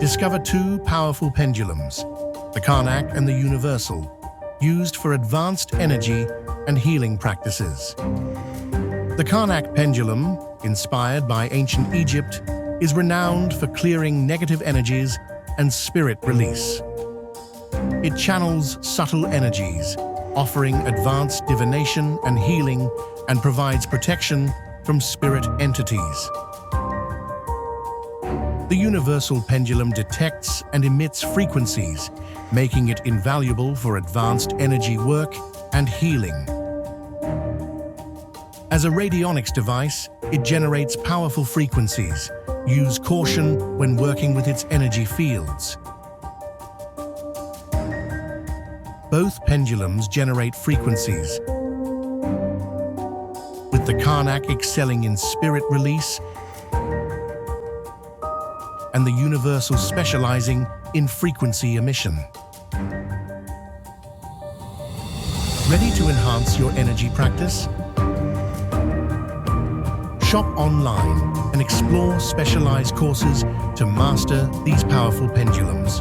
Discover two powerful pendulums, the Karnak and the Universal, used for advanced energy and healing practices. The Karnak Pendulum, inspired by ancient Egypt, is renowned for clearing negative energies and spirit release. It channels subtle energies, offering advanced divination and healing, and provides protection from spirit entities. The Universal Pendulum detects and emits frequencies, making it invaluable for advanced energy work and healing. As a radionics device, it generates powerful frequencies. Use caution when working with its energy fields. Both pendulums generate frequencies, with the Karnak excelling in spirit release and the Universal specializing in frequency emission. Ready to enhance your energy practice? Shop online and explore specialized courses to master these powerful pendulums.